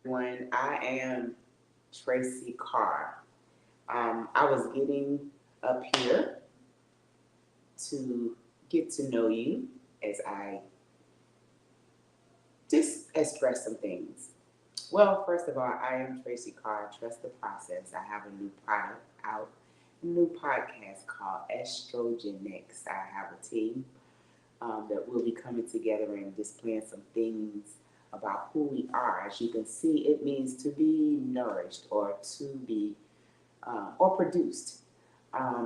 Everyone. I am Tracy Carr. I was getting up here to get to know you as I just express some things. Well, first of all, I am Tracy Carr. Trust the process. I have a new product out, a new podcast called Estrogenix. I have a team that will be coming together and displaying some things about who we are. As you can see, it means to be nourished or to be or produced.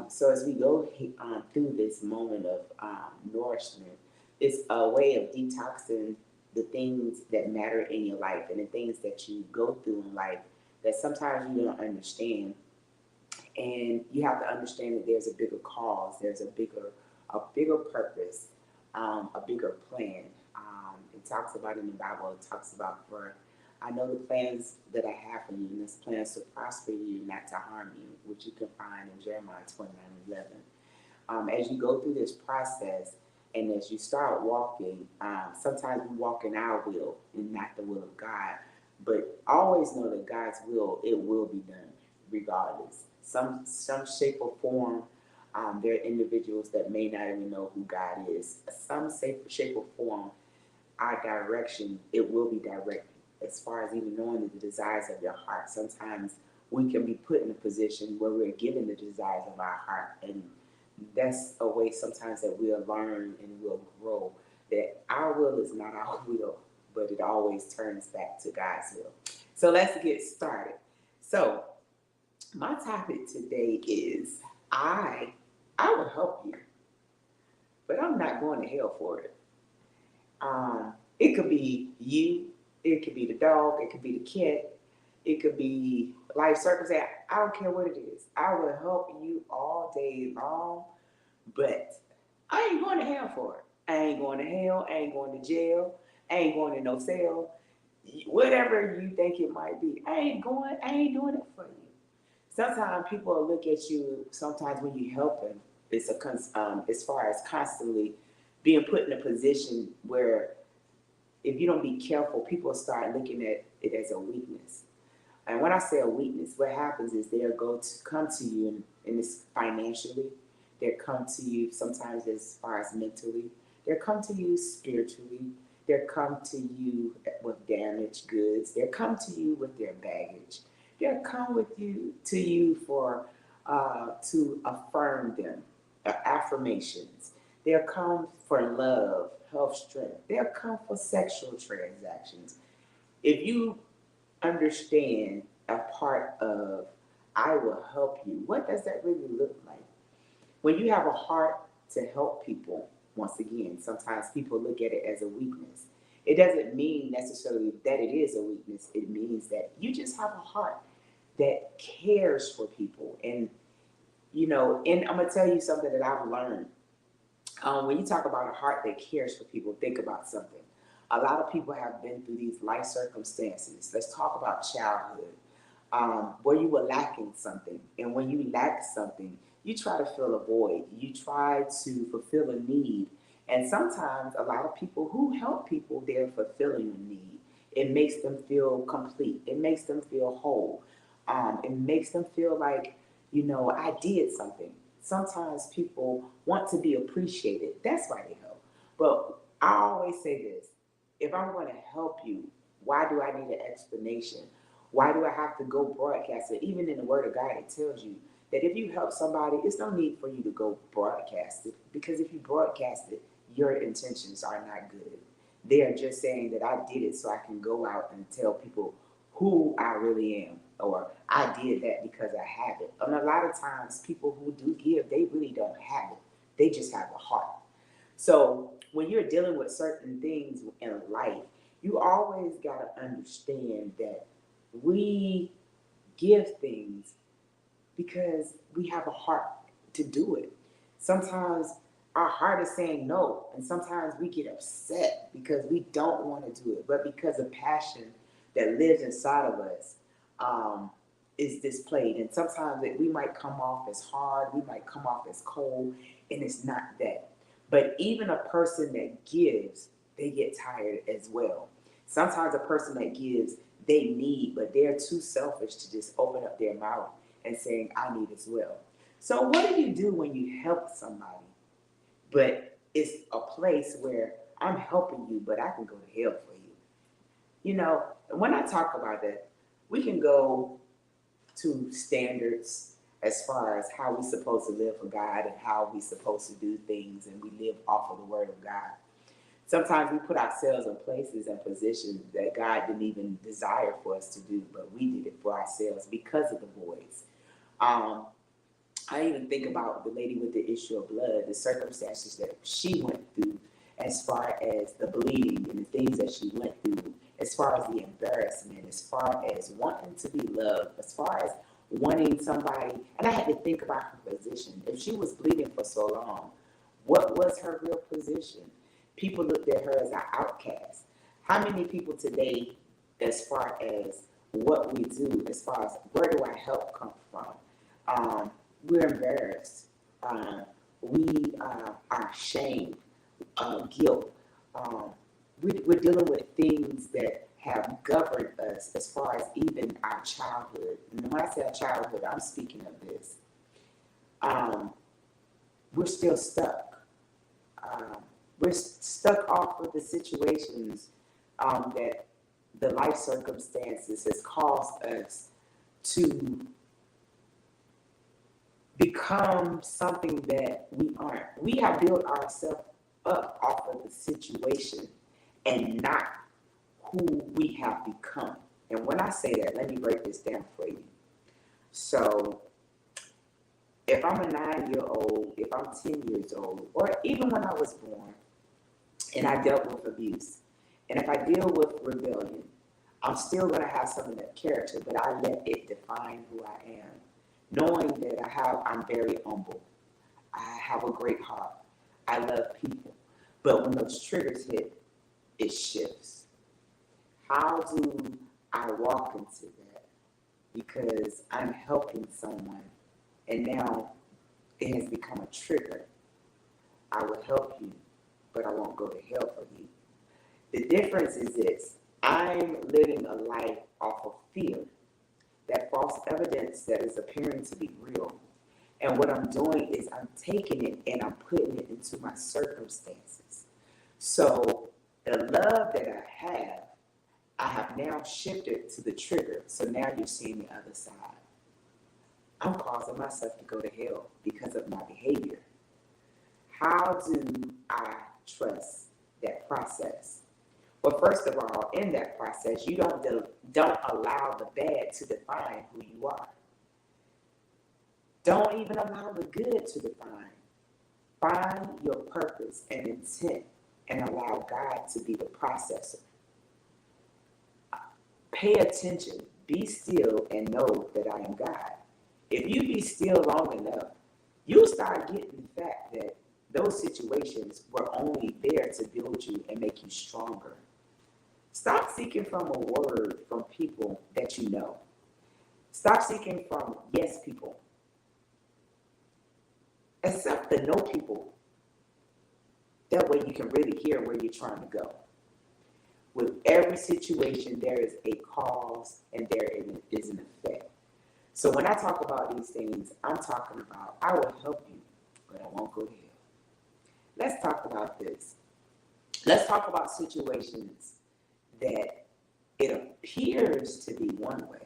So as we go through this moment of nourishment, it's a way of detoxing the things that matter in your life and the things that you go through in life that sometimes you don't understand. And you have to understand that there's a bigger cause, there's a bigger purpose, a bigger plan. It talks about in the Bible. It talks about for I know the plans that I have for you, and this plans to prosper you, not to harm you, which you can find in Jeremiah 29:11. As you go through this process, and as you start walking, sometimes we walk in our will and not the will of God. But always know that God's will, it will be done regardless. Some shape or form, there are individuals that may not even know who God is. Some shape or form, our direction, it will be directed. As far as even knowing the desires of your heart, sometimes we can be put in a position where we're given the desires of our heart, and that's a way sometimes that we'll learn and we'll grow. That our will is not our will, but it always turns back to God's will. So let's get started. So my topic today is I will help you, but I'm not going to hell for it. It could be you, it could be the dog, it could be the cat, it could be life circumstance. I don't care what it is. I will help you all day long, but I ain't going to hell for it. I ain't going to hell. I ain't going to jail. I ain't going to no cell. Whatever you think it might be, I ain't going. I ain't doing it for you. Sometimes people will look at you. Sometimes when you help them, it's as far as constantly being put in a position where if you don't be careful, people start looking at it as a weakness. And when I say a weakness, what happens is they'll go to come to you, and it's financially. They'll come to you sometimes as far as mentally. They'll come to you spiritually. They'll come to you with damaged goods. They'll come to you with their baggage. They'll come with you to you for to affirm them, affirmations. They'll come for love, health, strength. They'll come for sexual transactions. If you understand a part of I will help you, what does that really look like? When you have a heart to help people, once again, sometimes people look at it as a weakness. It doesn't mean necessarily that it is a weakness. It means that you just have a heart that cares for people. And I'm going to tell you something that I've learned. When you talk about a heart that cares for people, think about something. A lot of people have been through these life circumstances. Let's talk about childhood, where you were lacking something. And when you lack something, you try to fill a void. You try to fulfill a need. And sometimes a lot of people who help people, they're fulfilling a need. It makes them feel complete. It makes them feel whole. It makes them feel like, I did something. Sometimes people want to be appreciated. That's why they help. But I always say this: if I'm going to help you, why do I need an explanation? Why do I have to go broadcast it? Even in the Word of God, it tells you that if you help somebody, it's no need for you to go broadcast it, because if you broadcast it, your intentions are not good. They are just saying that I did it so I can go out and tell people who I really am, or I did that because I have it. And a lot of times, people who do give, they really don't have it. They just have a heart. So when you're dealing with certain things in life, you always got to understand that we give things because we have a heart to do it. Sometimes our heart is saying no, and sometimes we get upset because we don't want to do it, but because the passion that lives inside of us um, is displayed. And sometimes we might come off as hard, we might come off as cold, and it's not that. But even a person that gives, they get tired as well. Sometimes a person that gives, they need, but they're too selfish to just open up their mouth and saying, I need as well. So what do you do when you help somebody, but it's a place where I'm helping you, but I can go to hell for you? You know, when I talk about that, we can go to standards as far as how we're supposed to live for God and how we're supposed to do things, and we live off of the word of God. Sometimes we put ourselves in places and positions that God didn't even desire for us to do, but we did it for ourselves because of the voice. Um, I even think about the lady with the issue of blood, the circumstances that she went through, as far as the bleeding and the things that she went through, as far as the embarrassment, as far as wanting to be loved, as far as wanting somebody. And I had to think about her position. If she was bleeding for so long, what was her real position? People looked at her as an outcast. How many people today, as far as what we do, as far as where do our help come from? We're embarrassed. We are ashamed, guilt. We're dealing with things that have governed us as far as even our childhood. And when I say our childhood, I'm speaking of this. We're still stuck. We're stuck off of the situations that the life circumstances has caused us to become something that we aren't. We have built ourselves up off of the situation and not who we have become. And when I say that, let me break this down for you. So if I'm a 9-year-old, if I'm 10 years old, or even when I was born and I dealt with abuse, and if I deal with rebellion, I'm still going to have some of that character, but I let it define who I am. Knowing that I'm very humble. I have a great heart. I love people. But when those triggers hit, it shifts. How do I walk into that? Because I'm helping someone, and now it has become a trigger. I will help you, but I won't go to hell for you. The difference is this. I'm living a life off of fear. That false evidence that is appearing to be real. And what I'm doing is I'm taking it and I'm putting it into my circumstances. So the love that I have now shifted to the trigger. So now you're seeing the other side. I'm causing myself to go to hell because of my behavior. How do I trust that process? Well, first of all, in that process, you don't allow the bad to define who you are. Don't even allow the good to define. Find your purpose and intent and allow God to be the processor. Pay attention, be still, and know that I am God. If you be still long enough, you'll start getting the fact that those situations were only there to build you and make you stronger. Stop seeking from a word from people that you know. Stop seeking from yes people. Accept the no people. That way you can really hear where you're trying to go. With every situation, there is a cause and there is an effect. So when I talk about these things, I'm talking about I will help you, but I won't go to hell. Let's talk about this. Let's talk about situations that it appears to be one way,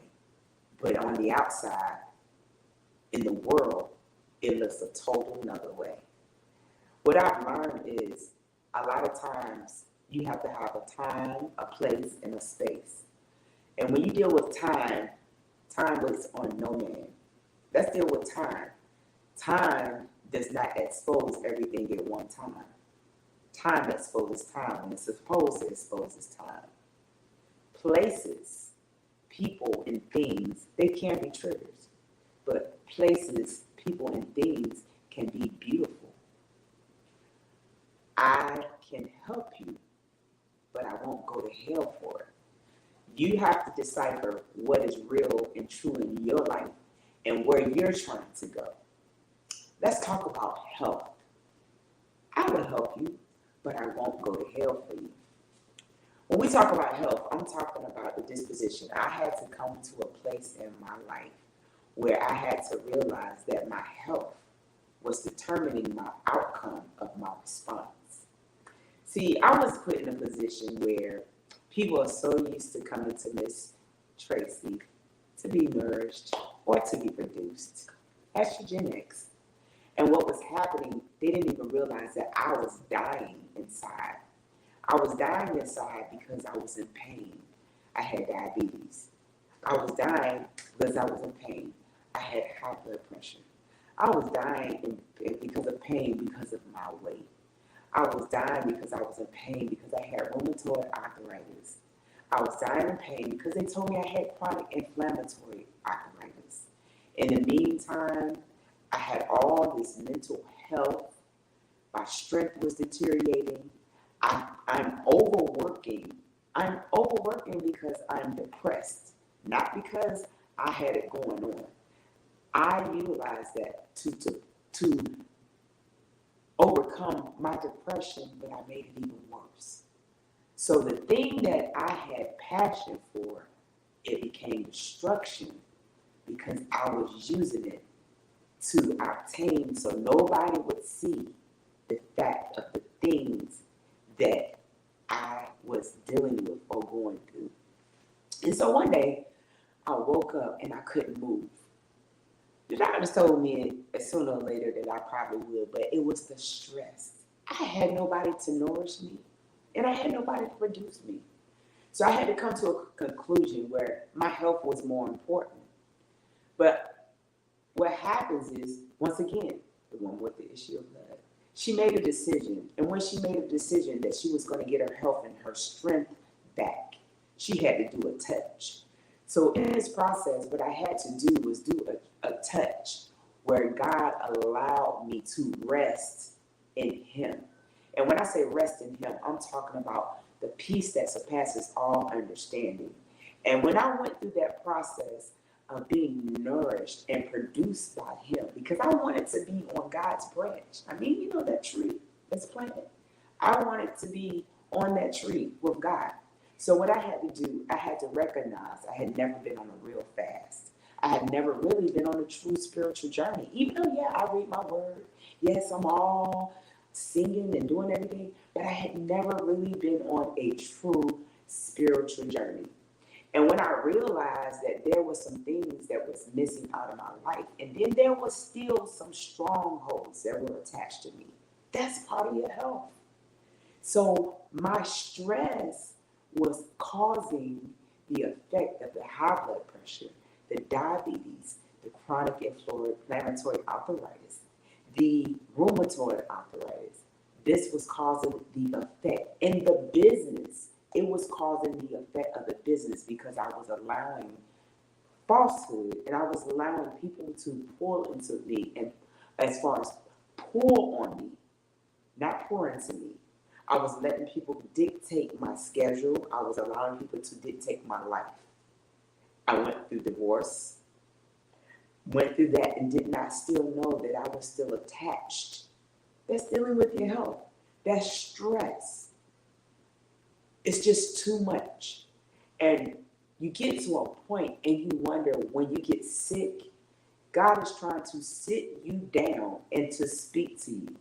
but on the outside, in the world, it looks a total another way. What I've learned is a lot of times you have to have a time, a place, and a space. And when you deal with time waits on no man. Let's deal with time. Time does not expose everything at one time. Time exposes time when it's supposed to expose time. Places, people, and things, they can be triggers. But places, people, and things can be beautiful. I can help you, but I won't go to hell for it. You have to decipher what is real and true in your life and where you're trying to go. Let's talk about help. I will help you, but I won't go to hell for you. When we talk about health, I'm talking about the disposition. I had to come to a place in my life where I had to realize that my health was determining my outcome of my response. See, I was put in a position where people are so used to coming to Miss Tracy to be nourished or to be produced. Estrogenics. And what was happening, they didn't even realize that I was dying inside. I was dying inside because I was in pain. I had diabetes. I was dying because I was in pain. I had high blood pressure. I was dying because of pain because of my weight. I was dying because I was in pain because I had rheumatoid arthritis. I was dying in pain because they told me I had chronic inflammatory arthritis. In the meantime, I had all this mental health. My strength was deteriorating. I'm overworking. I'm overworking because I'm depressed, not because I had it going on. I utilized that to overcome my depression, but I made it even worse. So the thing that I had passion for, it became destruction because I was using it to obtain so nobody would see the fact of the things that I was dealing with or going through. And so one day I woke up and I couldn't move. The doctors told me sooner or later that I probably would, but it was the stress. I had nobody to nourish me, and I had nobody to produce me. So I had to come to a conclusion where my health was more important. But what happens is, once again, the one with the issue of blood, she made a decision. And when she made a decision that she was going to get her health and her strength back, she had to do a touch. So in this process, what I had to do was do a touch where God allowed me to rest in him. And when I say rest in him, I'm talking about the peace that surpasses all understanding. And when I went through that process of being nourished and produced by him, because I wanted to be on God's branch. I mean, you know that tree that's planted. I wanted to be on that tree with God. So what I had to do, I had to recognize I had never been on a real fast. I had never really been on a true spiritual journey. Even though, yeah, I read my word. Yes, I'm all singing and doing everything. But I had never really been on a true spiritual journey. And when I realized that there were some things that was missing out of my life, and then there was still some strongholds that were attached to me. That's part of your health. So my stress was causing the effect of the high blood pressure, the diabetes, the chronic inflammatory arthritis, the rheumatoid arthritis. This was causing the effect in the business. It was causing the effect of the business because I was allowing falsehood and I was allowing people to pour into me, and as far as pour on me, not pour into me. I was letting people dictate my schedule. I was allowing people to dictate my life. I went through divorce, went through that, and did not still know that I was still attached. That's dealing with your health. That's stress. It's just too much. And you get to a point and you wonder when you get sick, God is trying to sit you down and to speak to you.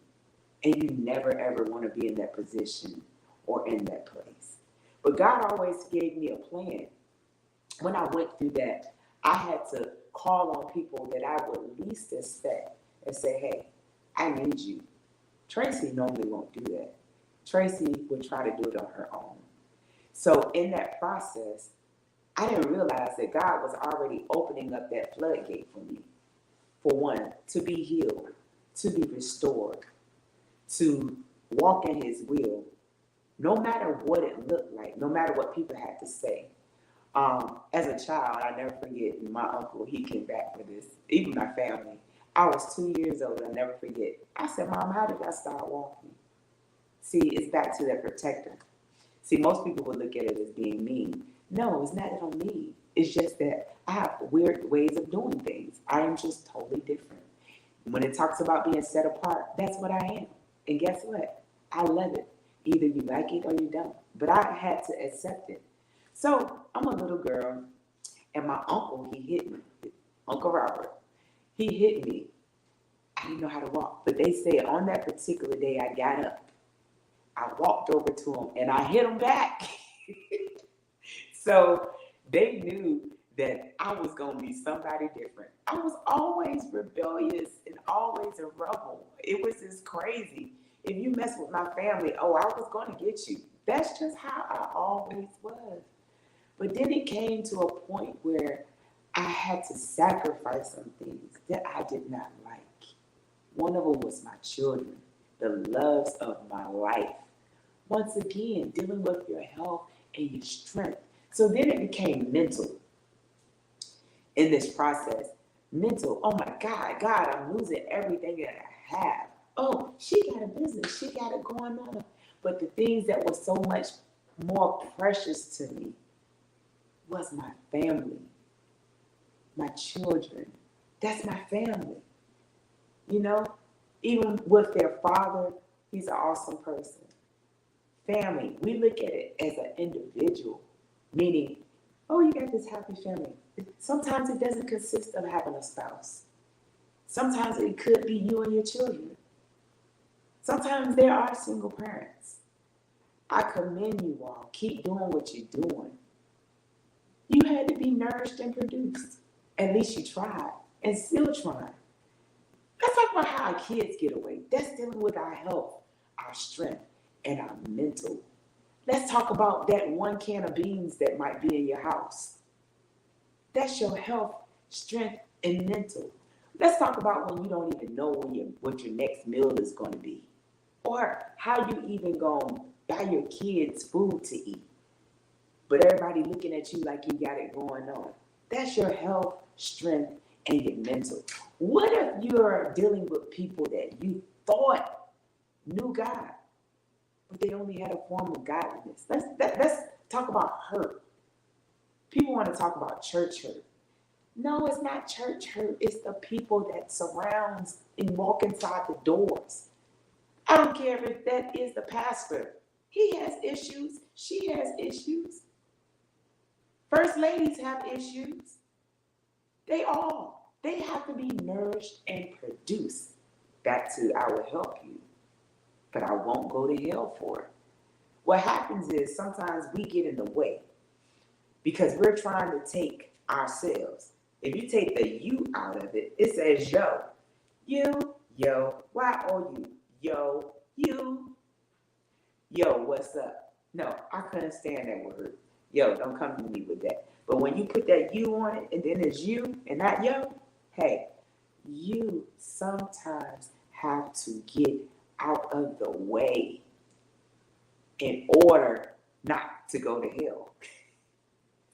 And you never ever want to be in that position or in that place. But God always gave me a plan. When I went through that, I had to call on people that I would least expect and say, hey, I need you. Tracy normally won't do that. Tracy would try to do it on her own. So in that process, I didn't realize that God was already opening up that floodgate for me. For one, to be healed, to be restored, to walk in his will, no matter what it looked like, no matter what people had to say. As a child, I never forget, my uncle, he came back for this, even my family. I was 2 years old, I'll never forget. I said, Mom, how did I start walking? See, it's back to that protector. See, most people would look at it as being mean. No, it's not that I'm mean. It's just that I have weird ways of doing things. I am just totally different. When it talks about being set apart, that's what I am. And guess what? I love it. Either you like it or you don't. but I had to accept it. So I'm a little girl, and my uncle, he hit me. Uncle Robert, he hit me. I didn't know how to walk, but they said on that particular day I got up. I walked over to him and I hit him back. So they knew that I was going to be somebody different. I was always rebellious and always a rebel. It was just crazy. If you mess with my family, oh, I was going to get you. That's just how I always was. But then it came to a point where I had to sacrifice some things that I did not like. One of them was my children, the loves of my life. Once again, dealing with your health and your strength. So then it became mental in this process. Mental, oh my God, I'm losing everything that I have. Oh, she got a business, she got it going on. But the things that were so much more precious to me was my family, my children. That's my family. You know, even with their father, he's an awesome person. Family, we look at it as an individual, meaning, oh, you got this happy family. Sometimes it doesn't consist of having a spouse. Sometimes it could be you and your children. Sometimes there are single parents. I commend you all. Keep doing what you're doing. You had to be nourished and produced. At least you tried and still trying. Let's talk about how our kids get away. That's dealing with our health, our strength, and our mental. Let's talk about that one can of beans that might be in your house. That's your health, strength, and mental. Let's talk about when you don't even know what your next meal is going to be, or how you even going to buy your kids food to eat, but everybody looking at you like you got it going on. That's your health, strength, and your mental. What if you're dealing with people that you thought knew God, but they only had a form of godliness? Let's talk about hurt. People want to talk about church hurt. No, it's not church hurt. It's the people that surrounds and walk inside the doors. I don't care if that is the pastor. He has issues. She has issues. First ladies have issues. They have to be nourished and produced. Back to, I will help you, but I won't go to hell for it. What happens is sometimes we get in the way because we're trying to take ourselves. If you take the you out of it, it says yo. You, yo, Y-O-U. Yo, you. Yo, what's up? No, I couldn't stand that word. Yo, don't come to me with that. But when you put that you on it and then it's you and not yo, hey, you sometimes have to get out of the way in order not to go to hell.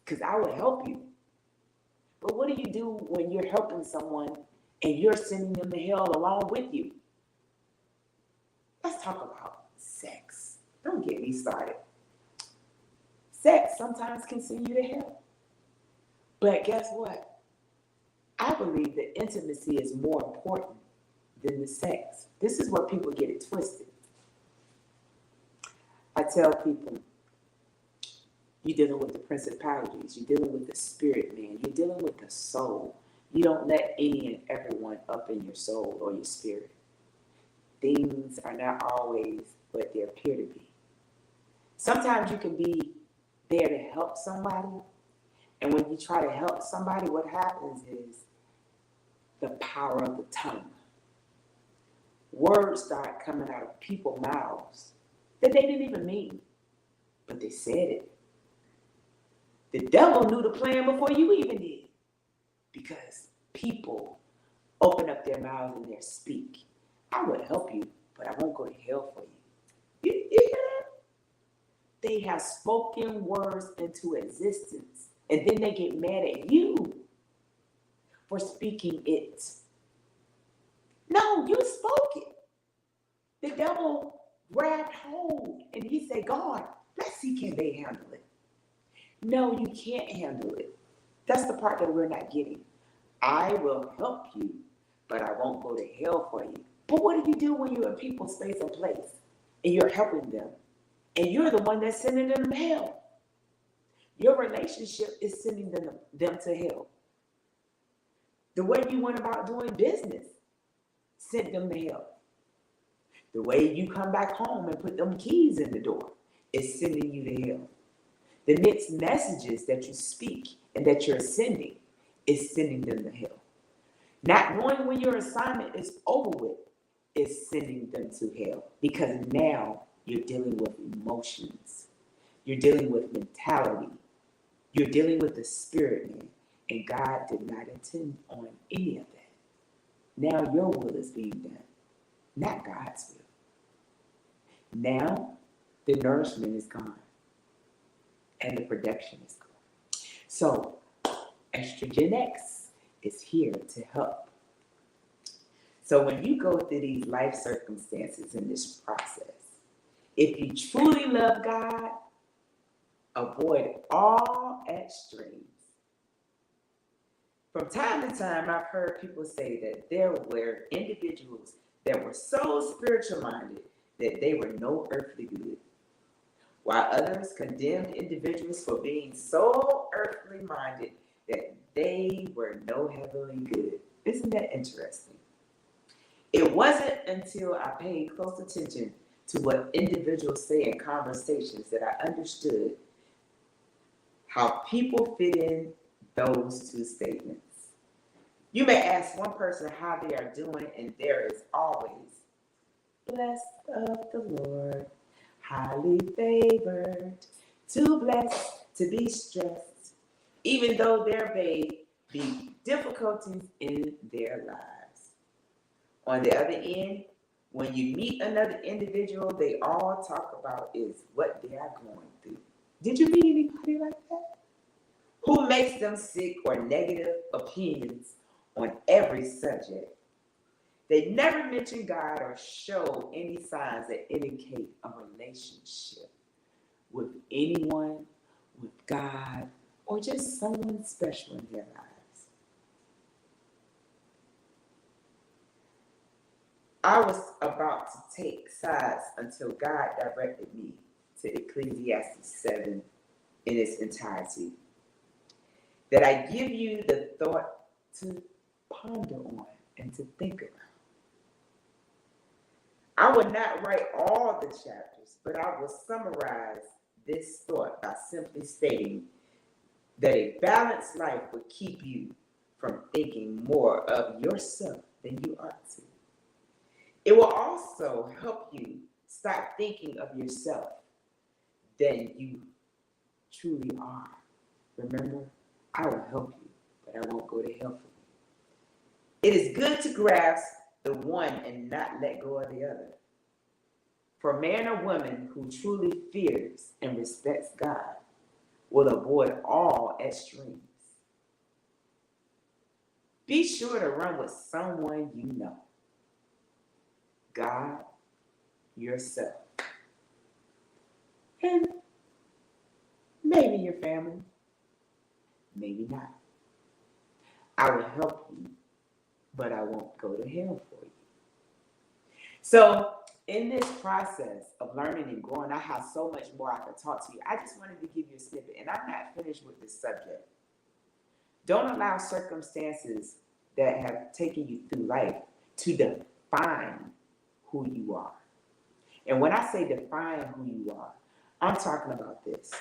Because I will help you. But what do you do when you're helping someone and you're sending them to hell along with you? Let's talk about sex. Don't get me started. Sex sometimes can send you to hell. But guess what? I believe that intimacy is more important than the sex. This is where people get it twisted. I tell people, you're dealing with the principalities. You're dealing with the spirit, man. You're dealing with the soul. You don't let any and everyone up in your soul or your spirit. Things are not always what they appear to be. Sometimes you can be there to help somebody, and when you try to help somebody, what happens is the power of the tongue. Words start coming out of people's mouths that they didn't even mean, but they said it. The devil knew the plan before you even did, because people open up their mouths and they speak. I would help you, but I won't go to hell for you. You hear that? They have spoken words into existence, and then they get mad at you for speaking it. No, you spoke it. The devil grabbed hold, and he said, God, let's see, can they handle it? No, you can't handle it. That's the part that we're not getting. I will help you, but I won't go to hell for you. But what do you do when you're in people's space and place and you're helping them? And you're the one that's sending them to hell. Your relationship is sending them to hell. The way you went about doing business sent them to hell. The way you come back home and put them keys in the door is sending you to hell. The mixed messages that you speak and that you're sending is sending them to hell. Not knowing when your assignment is over with is sending them to hell, because now you're dealing with emotions. You're dealing with mentality. You're dealing with the spirit, man. And God did not intend on any of that. Now your will is being done, not God's will. Now the nourishment is gone and the production is gone. So Estrogen X is here to help. So when you go through these life circumstances in this process, if you truly love God, avoid all extremes. From time to time, I've heard people say that there were individuals that were so spiritual minded that they were no earthly good, while others condemned individuals for being so earthly minded that they were no heavenly good. Isn't that interesting? It wasn't until I paid close attention to what individuals say in conversations that I understood how people fit in those two statements. You may ask one person how they are doing, and there is always, blessed of the Lord, highly favored, too blessed to be stressed, even though there may be difficulties in their lives. On the other end, when you meet another individual, they all talk about is what they are going through. Did you meet anybody like that? Who makes them sick or negative opinions on every subject? They never mention God or show any signs that indicate a relationship with anyone, with God, or just someone special in their lives. I was about to take sides until God directed me to Ecclesiastes 7 in its entirety, that I give you the thought to ponder on and to think about. I will not write all the chapters, but I will summarize this thought by simply stating that a balanced life will keep you from thinking more of yourself than you ought to. It will also help you stop thinking of yourself than you truly are. Remember, I will help you, but I won't go to hell for you. It is good to grasp the one and not let go of the other. For man or woman who truly fears and respects God will avoid all extremes. Be sure to run with someone you know. God, yourself, and maybe your family, maybe not. I will help you, but I won't go to hell for you. So in this process of learning and growing, I have so much more I can talk to you. I just wanted to give you a snippet, and I'm not finished with this subject. Don't allow circumstances that have taken you through life to define who you are. And when I say define who you are, I'm talking about this.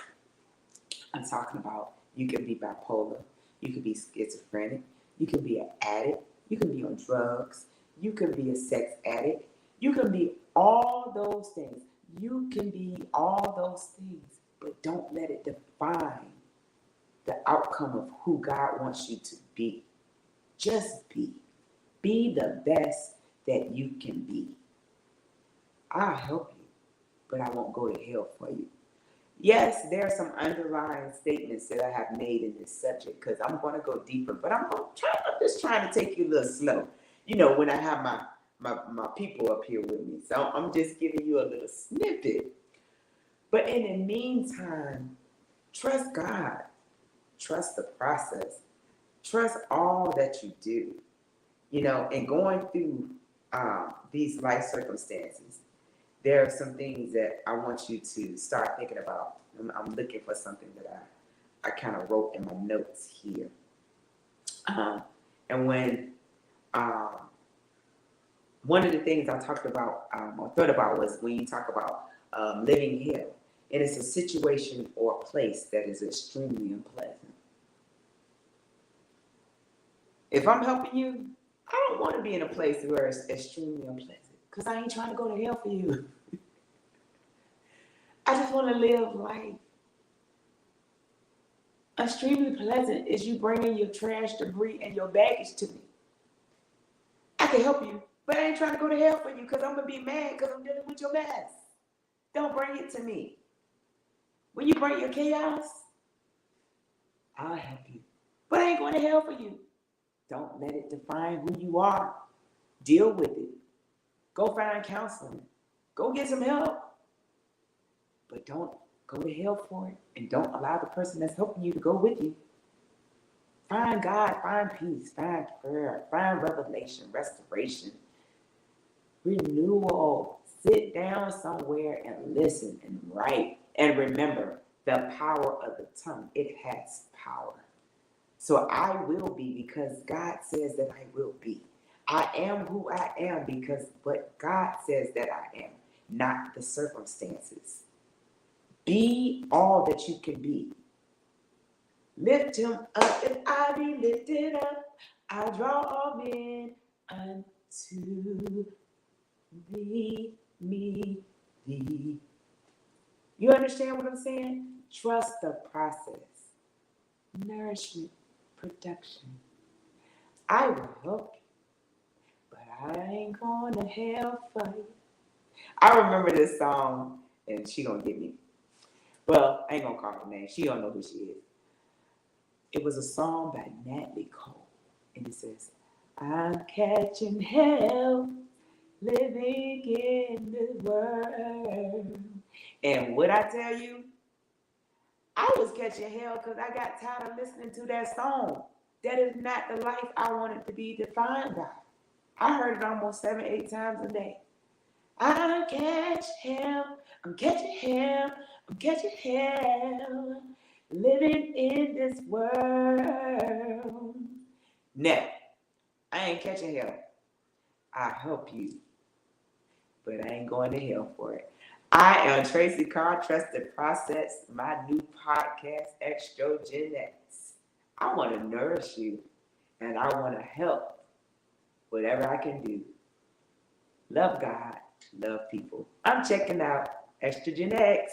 I'm talking about you can be bipolar, you can be schizophrenic, you can be an addict, you can be on drugs, you can be a sex addict, you can be all those things. You can be all those things, but don't let it define the outcome of who God wants you to be. Just be. Be the best that you can be. I'll help you, but I won't go to hell for you. Yes, there are some underlying statements that I have made in this subject because I'm going to go deeper, but I'm just trying to take you a little slow. You know, when I have my people up here with me. So I'm just giving you a little snippet. But in the meantime, trust God. Trust the process. Trust all that you do. You know, and going through these life circumstances, there are some things that I want you to start thinking about. I'm looking for something that I kind of wrote in my notes here. And when one of the things I talked about or thought about was when you talk about living here, and it's a situation or a place that is extremely unpleasant. If I'm helping you, I don't want to be in a place where it's extremely unpleasant, because I ain't trying to go to hell for you. I just want to live life. Extremely pleasant is you bringing your trash, debris, and your baggage to me. I can help you, but I ain't trying to go to hell for you, because I'm going to be mad because I'm dealing with your mess. Don't bring it to me. When you bring your chaos, I'll help you, but I ain't going to hell for you. Don't let it define who you are. Deal with it. Go find counseling. Go get some help. But don't go to hell for it. And don't allow the person that's helping you to go with you. Find God, find peace, find prayer, find revelation, restoration, renewal. Sit down somewhere and listen and write. And remember the power of the tongue. It has power. So I will be because God says that I will be. I am who I am because what God says that I am, not the circumstances. Be all that you can be. Lift him up. If I be lifted up, I draw all men unto thee, me, thee. You understand what I'm saying? Trust the process. Nourishment, production. I will help you, but I ain't going to hell for you. I remember this song, and she gonna get me. Well, I ain't gonna call her name. She don't know who she is. It was a song by Natalie Cole, and it says, "I'm catching hell, living in this world." And what I tell you, I was catching hell because I got tired of listening to that song. That is not the life I wanted to be defined by. I heard it almost 7, 8 times a day. I'm catching hell, I'm catching hell, I'm catching hell, living in this world. Now, I ain't catching hell. I help you, but I ain't going to hell for it. I am Tracy Carr, Trust the Process, my new podcast, Extrogenetics. I want to nourish you, and I want to help whatever I can do. Love God, love people. I'm checking out Extrogenetics.